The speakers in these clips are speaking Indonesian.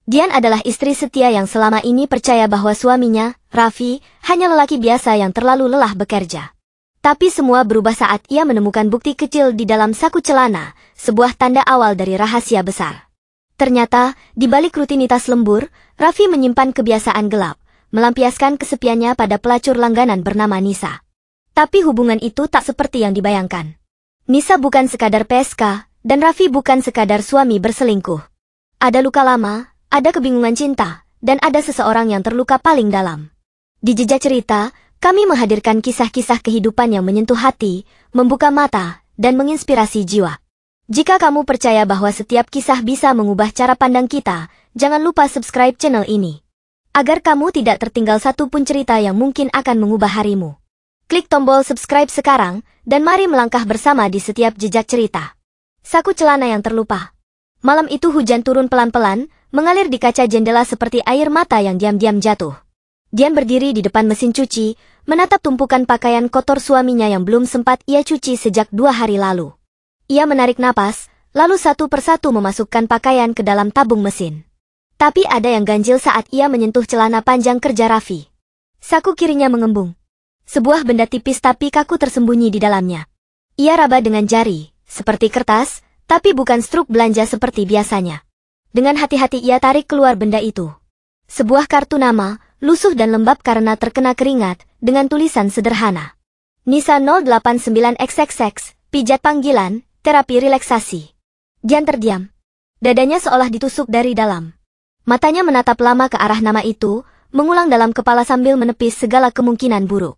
Dian adalah istri setia yang selama ini percaya bahwa suaminya, Raffi, hanya lelaki biasa yang terlalu lelah bekerja. Tapi semua berubah saat ia menemukan bukti kecil di dalam saku celana, sebuah tanda awal dari rahasia besar. Ternyata, di balik rutinitas lembur, Raffi menyimpan kebiasaan gelap, melampiaskan kesepiannya pada pelacur langganan bernama Nisa. Tapi hubungan itu tak seperti yang dibayangkan. Nisa bukan sekadar PSK, dan Raffi bukan sekadar suami berselingkuh. Ada luka lama, ada kebingungan cinta, dan ada seseorang yang terluka paling dalam. Di jejak cerita, kami menghadirkan kisah-kisah kehidupan yang menyentuh hati, membuka mata, dan menginspirasi jiwa. Jika kamu percaya bahwa setiap kisah bisa mengubah cara pandang kita, jangan lupa subscribe channel ini. Agar kamu tidak tertinggal satu pun cerita yang mungkin akan mengubah harimu. Klik tombol subscribe sekarang, dan mari melangkah bersama di setiap jejak cerita. Saku celana yang terlupa. Malam itu hujan turun pelan-pelan, mengalir di kaca jendela seperti air mata yang diam-diam jatuh. Dian berdiri di depan mesin cuci, menatap tumpukan pakaian kotor suaminya yang belum sempat ia cuci sejak 2 hari lalu. Ia menarik napas, lalu satu persatu memasukkan pakaian ke dalam tabung mesin. Tapi ada yang ganjil saat ia menyentuh celana panjang kerja Raffi. Saku kirinya mengembung. Sebuah benda tipis tapi kaku tersembunyi di dalamnya. Ia raba dengan jari, seperti kertas, tapi bukan struk belanja seperti biasanya. Dengan hati-hati ia tarik keluar benda itu. Sebuah kartu nama, lusuh dan lembab karena terkena keringat, dengan tulisan sederhana. Nisa 089XXX, pijat panggilan, terapi relaksasi. Dian terdiam. Dadanya seolah ditusuk dari dalam. Matanya menatap lama ke arah nama itu, mengulang dalam kepala sambil menepis segala kemungkinan buruk.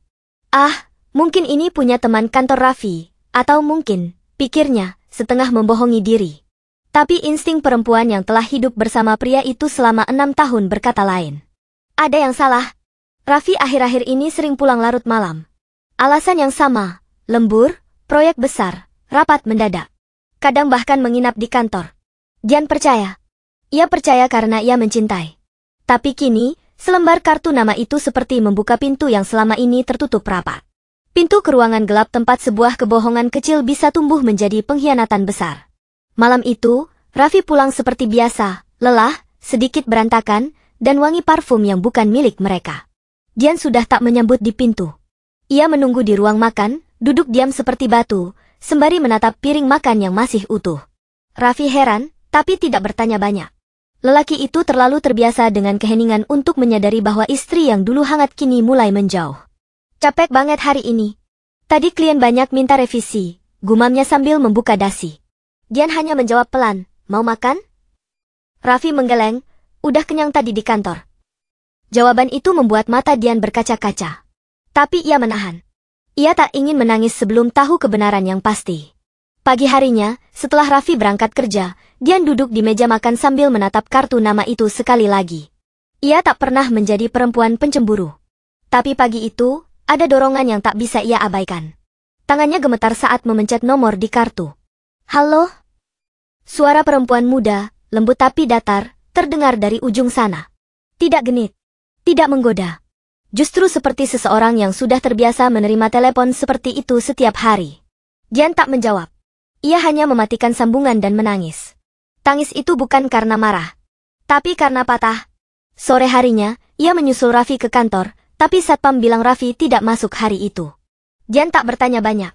Ah, mungkin ini punya teman kantor Raffi, atau mungkin, pikirnya, setengah membohongi diri. Tapi insting perempuan yang telah hidup bersama pria itu selama 6 tahun berkata lain. Ada yang salah. Raffi akhir-akhir ini sering pulang larut malam. Alasan yang sama, lembur, proyek besar, rapat mendadak. Kadang bahkan menginap di kantor. Dian percaya. Ia percaya karena ia mencintai. Tapi kini, selembar kartu nama itu seperti membuka pintu yang selama ini tertutup rapat. Pintu ke ruangan gelap tempat sebuah kebohongan kecil bisa tumbuh menjadi pengkhianatan besar. Malam itu, Raffi pulang seperti biasa, lelah, sedikit berantakan, dan wangi parfum yang bukan milik mereka. Dian sudah tak menyambut di pintu. Ia menunggu di ruang makan, duduk diam seperti batu, sembari menatap piring makan yang masih utuh. Raffi heran, tapi tidak bertanya banyak. Lelaki itu terlalu terbiasa dengan keheningan untuk menyadari bahwa istri yang dulu hangat kini mulai menjauh. Capek banget hari ini. Tadi klien banyak minta revisi, gumamnya sambil membuka dasi. Dian hanya menjawab pelan, mau makan? Raffi menggeleng, udah kenyang tadi di kantor. Jawaban itu membuat mata Dian berkaca-kaca. Tapi ia menahan. Ia tak ingin menangis sebelum tahu kebenaran yang pasti. Pagi harinya, setelah Raffi berangkat kerja, Dian duduk di meja makan sambil menatap kartu nama itu sekali lagi. Ia tak pernah menjadi perempuan pencemburu. Tapi pagi itu, ada dorongan yang tak bisa ia abaikan. Tangannya gemetar saat memencet nomor di kartu. Halo? Suara perempuan muda, lembut tapi datar, terdengar dari ujung sana. Tidak genit. Tidak menggoda. Justru seperti seseorang yang sudah terbiasa menerima telepon seperti itu setiap hari. Dian tak menjawab. Ia hanya mematikan sambungan dan menangis. Tangis itu bukan karena marah, tapi karena patah. Sore harinya, ia menyusul Raffi ke kantor, tapi satpam bilang Raffi tidak masuk hari itu. Dian tak bertanya banyak.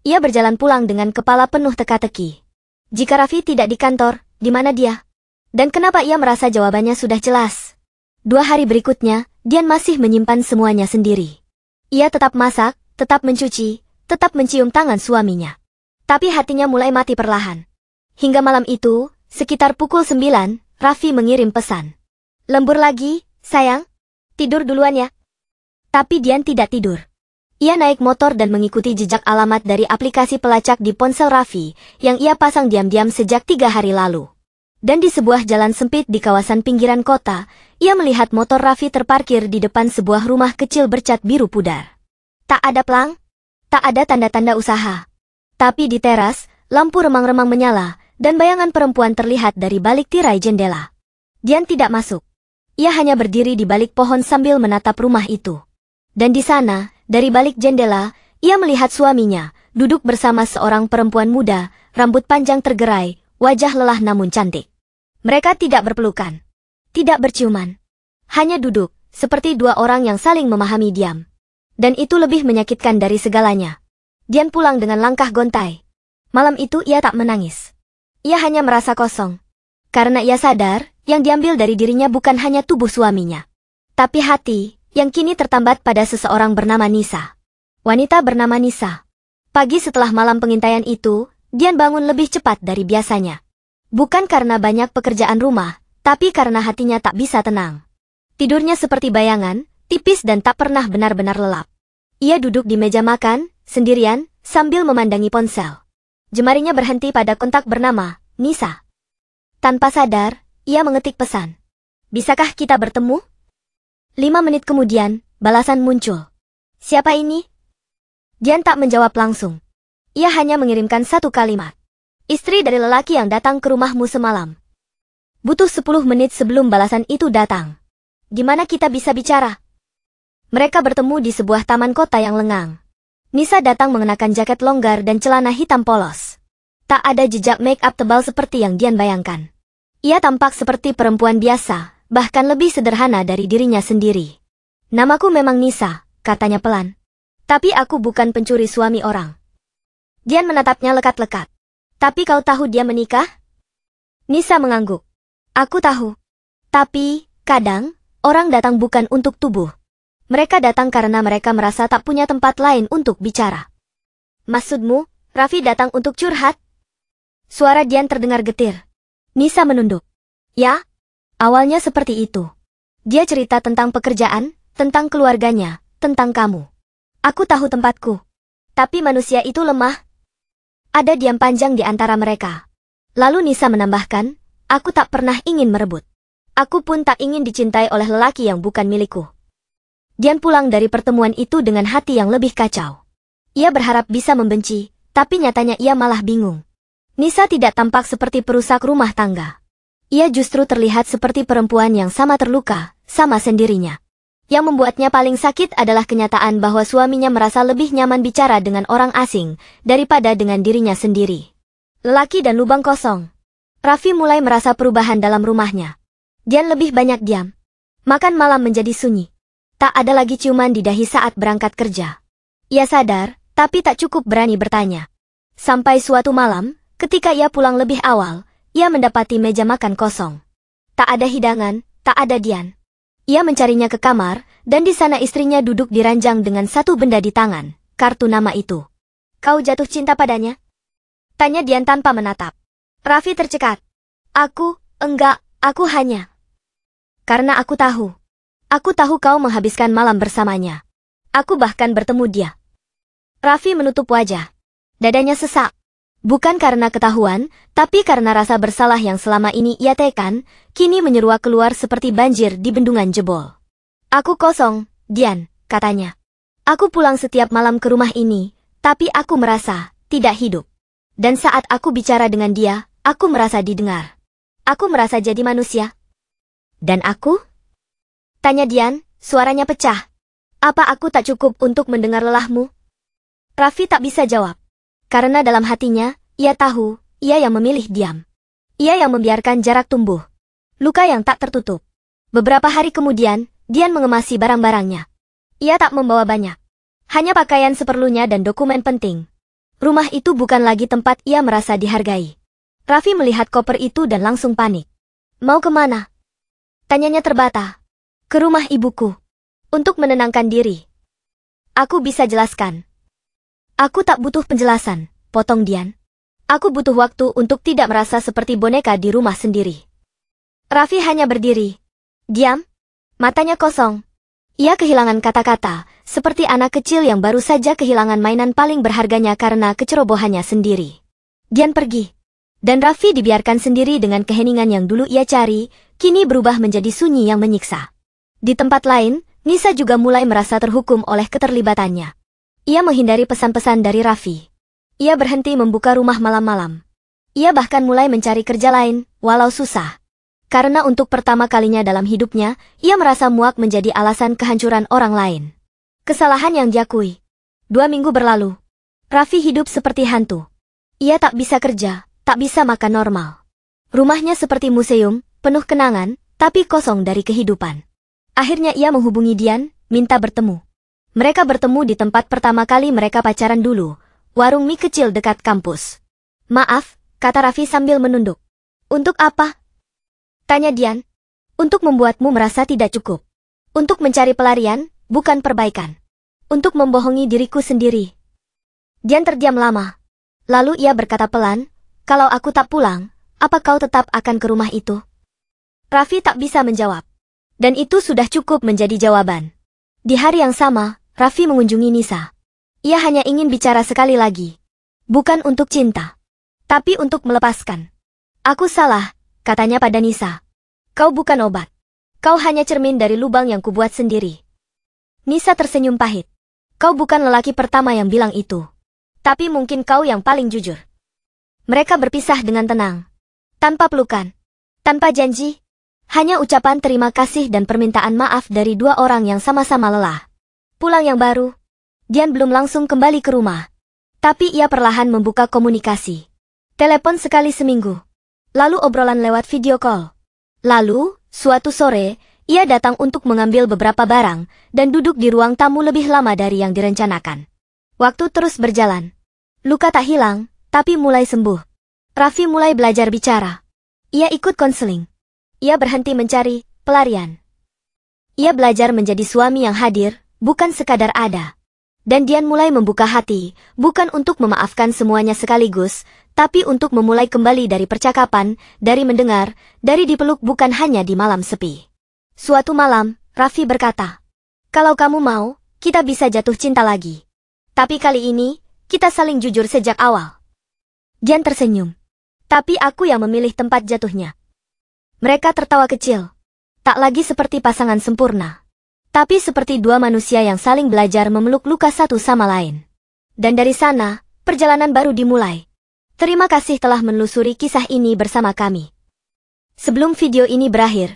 Ia berjalan pulang dengan kepala penuh teka-teki. Jika Raffi tidak di kantor, di mana dia? Dan kenapa ia merasa jawabannya sudah jelas? 2 hari berikutnya, Dian masih menyimpan semuanya sendiri. Ia tetap masak, tetap mencuci, tetap mencium tangan suaminya. Tapi hatinya mulai mati perlahan. Hingga malam itu, sekitar pukul 9, Raffi mengirim pesan. Lembur lagi, sayang? Tidur duluan ya. Tapi Dian tidak tidur. Ia naik motor dan mengikuti jejak alamat dari aplikasi pelacak di ponsel Raffi, yang ia pasang diam-diam sejak 3 hari lalu. Dan di sebuah jalan sempit di kawasan pinggiran kota, ia melihat motor Raffi terparkir di depan sebuah rumah kecil bercat biru pudar. Tak ada pelang, tak ada tanda-tanda usaha. Tapi di teras, lampu remang-remang menyala, dan bayangan perempuan terlihat dari balik tirai jendela. Dian tidak masuk. Ia hanya berdiri di balik pohon sambil menatap rumah itu. Dan di sana, dari balik jendela, ia melihat suaminya, duduk bersama seorang perempuan muda, rambut panjang tergerai, wajah lelah namun cantik. Mereka tidak berpelukan. Tidak berciuman. Hanya duduk, seperti dua orang yang saling memahami diam. Dan itu lebih menyakitkan dari segalanya. Dian pulang dengan langkah gontai. Malam itu ia tak menangis. Ia hanya merasa kosong. Karena ia sadar, yang diambil dari dirinya bukan hanya tubuh suaminya. Tapi hati, yang kini tertambat pada seseorang bernama Nisa. Wanita bernama Nisa. Pagi setelah malam pengintaian itu, Dian bangun lebih cepat dari biasanya. Bukan karena banyak pekerjaan rumah, tapi karena hatinya tak bisa tenang. Tidurnya seperti bayangan, tipis dan tak pernah benar-benar lelap. Ia duduk di meja makan, sendirian, sambil memandangi ponsel. Jemarinya berhenti pada kontak bernama Nisa. Tanpa sadar, ia mengetik pesan. Bisakah kita bertemu? 5 menit kemudian, balasan muncul. Siapa ini? Dian tak menjawab langsung. Ia hanya mengirimkan satu kalimat. Istri dari lelaki yang datang ke rumahmu semalam. Butuh 10 menit sebelum balasan itu datang. Gimana kita bisa bicara? Mereka bertemu di sebuah taman kota yang lengang. Nisa datang mengenakan jaket longgar dan celana hitam polos. Tak ada jejak make-up tebal seperti yang Dian bayangkan. Ia tampak seperti perempuan biasa, bahkan lebih sederhana dari dirinya sendiri. Namaku memang Nisa, katanya pelan. Tapi aku bukan pencuri suami orang. Dian menatapnya lekat-lekat. Tapi kau tahu dia menikah? Nisa mengangguk. Aku tahu. Tapi, kadang, orang datang bukan untuk tubuh. Mereka datang karena mereka merasa tak punya tempat lain untuk bicara. Maksudmu, Raffi datang untuk curhat? Suara Dian terdengar getir. Nisa menunduk. Ya, awalnya seperti itu. Dia cerita tentang pekerjaan, tentang keluarganya, tentang kamu. Aku tahu tempatku. Tapi manusia itu lemah. Ada diam panjang di antara mereka. Lalu Nisa menambahkan, aku tak pernah ingin merebut. Aku pun tak ingin dicintai oleh lelaki yang bukan milikku. Dian pulang dari pertemuan itu dengan hati yang lebih kacau. Ia berharap bisa membenci, tapi nyatanya ia malah bingung. Nisa tidak tampak seperti perusak rumah tangga. Ia justru terlihat seperti perempuan yang sama terluka, sama sendirinya. Yang membuatnya paling sakit adalah kenyataan bahwa suaminya merasa lebih nyaman bicara dengan orang asing daripada dengan dirinya sendiri. Lelaki dan lubang kosong. Raffi mulai merasa perubahan dalam rumahnya. Dian lebih banyak diam. Makan malam menjadi sunyi. Tak ada lagi ciuman di dahi saat berangkat kerja. Ia sadar, tapi tak cukup berani bertanya. Sampai suatu malam, ketika ia pulang lebih awal, ia mendapati meja makan kosong. Tak ada hidangan, tak ada Dian. Ia mencarinya ke kamar, dan di sana istrinya duduk di ranjang dengan satu benda di tangan, kartu nama itu. Kau jatuh cinta padanya? Tanya Dian tanpa menatap. Raffi tercekat. Enggak, aku hanya. Karena aku tahu. Aku tahu kau menghabiskan malam bersamanya. Aku bahkan bertemu dia. Raffi menutup wajah. Dadanya sesak. Bukan karena ketahuan, tapi karena rasa bersalah yang selama ini ia tekan, kini menyeruak keluar seperti banjir di bendungan jebol. Aku kosong, Dian, katanya. Aku pulang setiap malam ke rumah ini, tapi aku merasa tidak hidup. Dan saat aku bicara dengan dia, aku merasa didengar. Aku merasa jadi manusia. Dan aku? Tanya Dian, suaranya pecah. Apa aku tak cukup untuk mendengar lelahmu? Raffi tak bisa jawab. Karena dalam hatinya, ia tahu, ia yang memilih diam. Ia yang membiarkan jarak tumbuh. Luka yang tak tertutup. Beberapa hari kemudian, Dian mengemasi barang-barangnya. Ia tak membawa banyak. Hanya pakaian seperlunya dan dokumen penting. Rumah itu bukan lagi tempat ia merasa dihargai. Raffi melihat koper itu dan langsung panik. Mau kemana? Tanyanya terbata. Ke rumah ibuku. Untuk menenangkan diri. Aku bisa jelaskan. Aku tak butuh penjelasan, potong Dian. Aku butuh waktu untuk tidak merasa seperti boneka di rumah sendiri. Raffi hanya berdiri. Diam. Matanya kosong. Ia kehilangan kata-kata, seperti anak kecil yang baru saja kehilangan mainan paling berharganya karena kecerobohannya sendiri. Dian pergi. Dan Raffi dibiarkan sendiri dengan keheningan yang dulu ia cari, kini berubah menjadi sunyi yang menyiksa. Di tempat lain, Nisa juga mulai merasa terhukum oleh keterlibatannya. Ia menghindari pesan-pesan dari Raffi. Ia berhenti membuka rumah malam-malam. Ia bahkan mulai mencari kerja lain, walau susah. Karena untuk pertama kalinya dalam hidupnya, ia merasa muak menjadi alasan kehancuran orang lain. Kesalahan yang diakui. 2 minggu berlalu. Raffi hidup seperti hantu. Ia tak bisa kerja, tak bisa makan normal. Rumahnya seperti museum, penuh kenangan, tapi kosong dari kehidupan. Akhirnya ia menghubungi Dian, minta bertemu. Mereka bertemu di tempat pertama kali mereka pacaran dulu, warung mie kecil dekat kampus. Maaf, kata Raffi sambil menunduk. Untuk apa? Tanya Dian. Untuk membuatmu merasa tidak cukup. Untuk mencari pelarian, bukan perbaikan. Untuk membohongi diriku sendiri. Dian terdiam lama. Lalu ia berkata pelan, kalau aku tak pulang, apa kau tetap akan ke rumah itu? Raffi tak bisa menjawab. Dan itu sudah cukup menjadi jawaban. Di hari yang sama, Raffi mengunjungi Nisa. Ia hanya ingin bicara sekali lagi. Bukan untuk cinta. Tapi untuk melepaskan. Aku salah, katanya pada Nisa. Kau bukan obat. Kau hanya cermin dari lubang yang kubuat sendiri. Nisa tersenyum pahit. Kau bukan lelaki pertama yang bilang itu. Tapi mungkin kau yang paling jujur. Mereka berpisah dengan tenang. Tanpa pelukan. Tanpa janji. Hanya ucapan terima kasih dan permintaan maaf dari dua orang yang sama-sama lelah. Pulang yang baru. Dian belum langsung kembali ke rumah. Tapi ia perlahan membuka komunikasi. Telepon sekali seminggu. Lalu obrolan lewat video call. Lalu, suatu sore, ia datang untuk mengambil beberapa barang dan duduk di ruang tamu lebih lama dari yang direncanakan. Waktu terus berjalan. Luka tak hilang, tapi mulai sembuh. Raffi mulai belajar bicara. Ia ikut konseling. Ia berhenti mencari pelarian. Ia belajar menjadi suami yang hadir, bukan sekadar ada. Dan Dian mulai membuka hati, bukan untuk memaafkan semuanya sekaligus, tapi untuk memulai kembali dari percakapan, dari mendengar, dari dipeluk bukan hanya di malam sepi. Suatu malam, Raffi berkata, kalau kamu mau, kita bisa jatuh cinta lagi. Tapi kali ini, kita saling jujur sejak awal. Dian tersenyum. Tapi aku yang memilih tempat jatuhnya. Mereka tertawa kecil. Tak lagi seperti pasangan sempurna. Tapi seperti dua manusia yang saling belajar memeluk luka satu sama lain. Dan dari sana, perjalanan baru dimulai. Terima kasih telah menelusuri kisah ini bersama kami. Sebelum video ini berakhir,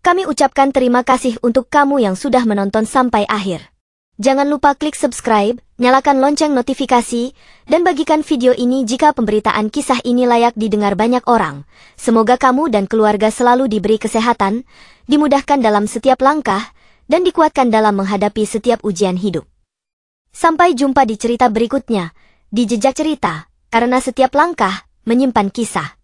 kami ucapkan terima kasih untuk kamu yang sudah menonton sampai akhir. Jangan lupa klik subscribe, nyalakan lonceng notifikasi, dan bagikan video ini jika pemberitaan kisah ini layak didengar banyak orang. Semoga kamu dan keluarga selalu diberi kesehatan, dimudahkan dalam setiap langkah, dan dikuatkan dalam menghadapi setiap ujian hidup. Sampai jumpa di cerita berikutnya, di Jejak Cerita, karena setiap langkah menyimpan kisah.